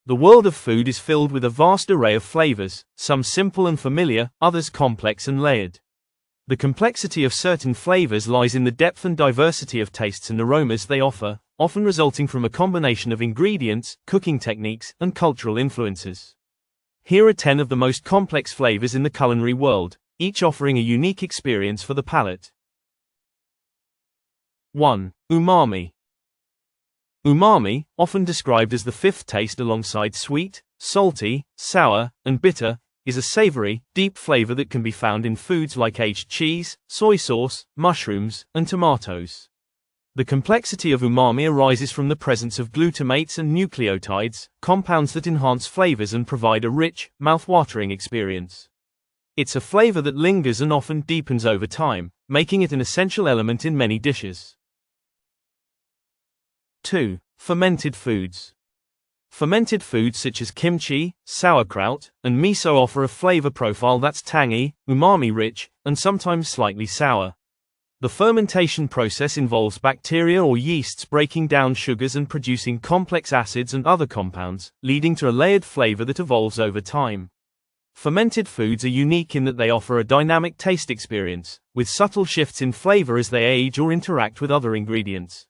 The world of food is filled with a vast array of flavors, some simple and familiar, others complex and layered. The complexity of certain flavors lies in the depth and diversity of tastes and aromas they offer, often resulting from a combination of ingredients, cooking techniques, and cultural influences. Here are 10 of the most complex flavors in the culinary world, each offering a unique experience for the palate. 1. Umami. Umami, often described as the fifth taste alongside sweet, salty, sour, and bitter, is a savory, deep flavor that can be found in foods like aged cheese, soy sauce, mushrooms, and tomatoes. The complexity of umami arises from the presence of glutamates and nucleotides, compounds that enhance flavors and provide a rich, mouth-watering experience. It's a flavor that lingers and often deepens over time, making it an essential element in many dishes. 2. Fermented foods. Fermented foods such as kimchi, sauerkraut, and miso offer a flavor profile that's tangy, umami-rich, and sometimes slightly sour. The fermentation process involves bacteria or yeasts breaking down sugars and producing complex acids and other compounds, leading to a layered flavor that evolves over time. Fermented foods are unique in that they offer a dynamic taste experience, with subtle shifts in flavor as they age or interact with other ingredients.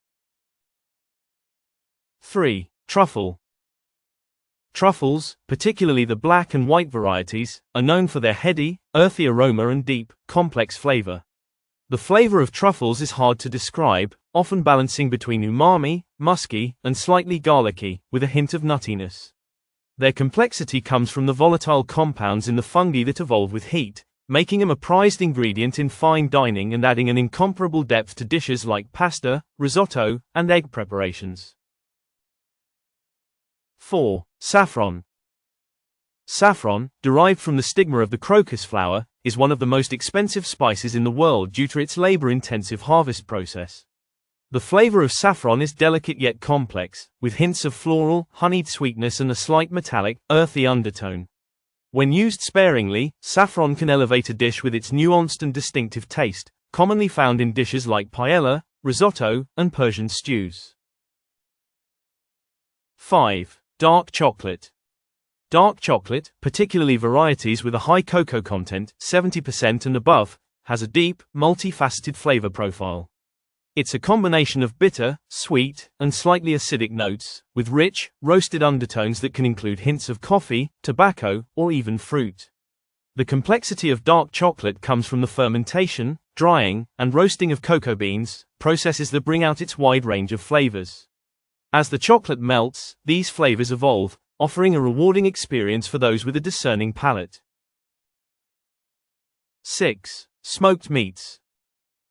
3. Truffle. Truffles, particularly the black and white varieties, are known for their heady, earthy aroma and deep, complex flavor. The flavor of truffles is hard to describe, often balancing between umami, musky, and slightly garlicky, with a hint of nuttiness. Their complexity comes from the volatile compounds in the fungi that evolve with heat, making them a prized ingredient in fine dining and adding an incomparable depth to dishes like pasta, risotto, and egg preparations. 4. Saffron. Saffron, derived from the stigma of the crocus flower, is one of the most expensive spices in the world due to its labor-intensive harvest process. The flavor of saffron is delicate yet complex, with hints of floral, honeyed sweetness and a slight metallic, earthy undertone. When used sparingly, saffron can elevate a dish with its nuanced and distinctive taste, commonly found in dishes like paella, risotto, and Persian stews. 5. Dark chocolate. Dark chocolate, particularly varieties with a high cocoa content, 70% and above, has a deep, multifaceted flavor profile. It's a combination of bitter, sweet, and slightly acidic notes, with rich, roasted undertones that can include hints of coffee, tobacco, or even fruit. The complexity of dark chocolate comes from the fermentation, drying, and roasting of cocoa beans, processes that bring out its wide range of flavors. As the chocolate melts, these flavors evolve, offering a rewarding experience for those with a discerning palate. 6. Smoked meats.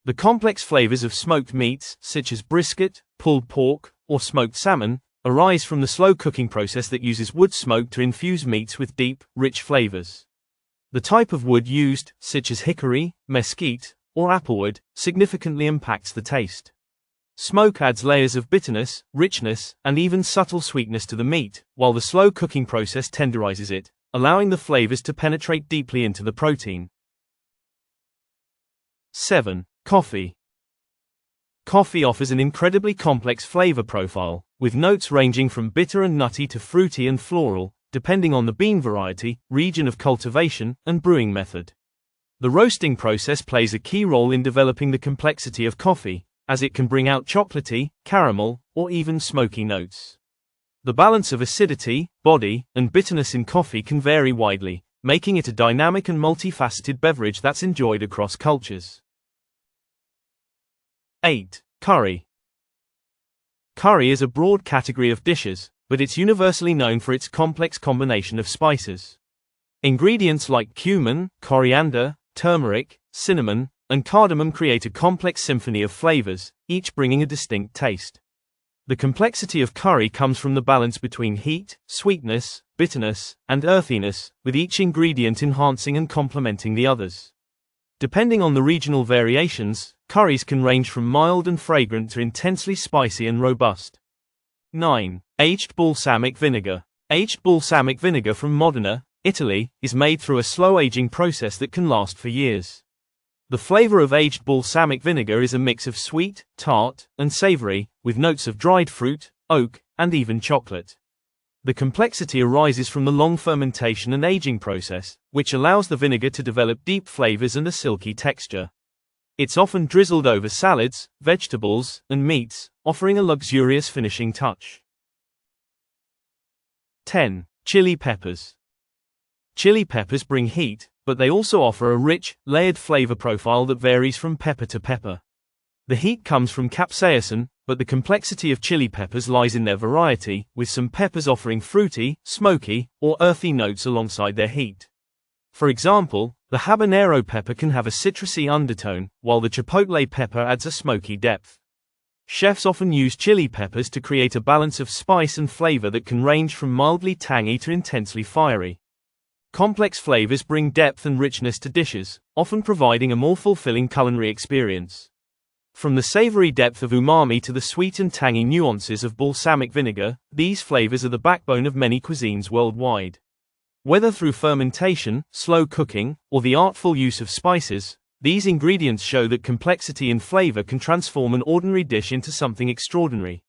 The complex flavors of smoked meats, such as brisket, pulled pork, or smoked salmon, arise from the slow cooking process that uses wood smoke to infuse meats with deep, rich flavors. The type of wood used, such as hickory, mesquite, or applewood, significantly impacts the taste. Smoke adds layers of bitterness, richness, and even subtle sweetness to the meat, while the slow cooking process tenderizes it, allowing the flavors to penetrate deeply into the protein. 7. Coffee. Coffee offers an incredibly complex flavor profile, with notes ranging from bitter and nutty to fruity and floral, depending on the bean variety, region of cultivation, and brewing method. The roasting process plays a key role in developing the complexity of coffee, as it can bring out chocolatey, caramel, or even smoky notes. The balance of acidity, body, and bitterness in coffee can vary widely, making it a dynamic and multifaceted beverage that's enjoyed across cultures. 8. Curry. Curry is a broad category of dishes, but it's universally known for its complex combination of spices. Ingredients like cumin, coriander, turmeric, cinnamon, and cardamom create a complex symphony of flavors, each bringing a distinct taste. The complexity of curry comes from the balance between heat, sweetness, bitterness, and earthiness, with each ingredient enhancing and complementing the others. Depending on the regional variations, curries can range from mild and fragrant to intensely spicy and robust. 9. Aged balsamic vinegar. Aged balsamic vinegar from Modena, Italy, is made through a slow aging process that can last for years. The flavor of aged balsamic vinegar is a mix of sweet, tart, and savory, with notes of dried fruit, oak, and even chocolate. The complexity arises from the long fermentation and aging process, which allows the vinegar to develop deep flavors and a silky texture. It's often drizzled over salads, vegetables, and meats, offering a luxurious finishing touch. 10. Chili peppers. Chili peppers bring heat, but they also offer a rich, layered flavor profile that varies from pepper to pepper. The heat comes from capsaicin, but the complexity of chili peppers lies in their variety, with some peppers offering fruity, smoky, or earthy notes alongside their heat. For example, the habanero pepper can have a citrusy undertone, while the chipotle pepper adds a smoky depth. Chefs often use chili peppers to create a balance of spice and flavor that can range from mildly tangy to intensely fiery. Complex flavors bring depth and richness to dishes, often providing a more fulfilling culinary experience. From the savory depth of umami to the sweet and tangy nuances of balsamic vinegar, these flavors are the backbone of many cuisines worldwide. Whether through fermentation, slow cooking, or the artful use of spices, these ingredients show that complexity in flavor can transform an ordinary dish into something extraordinary.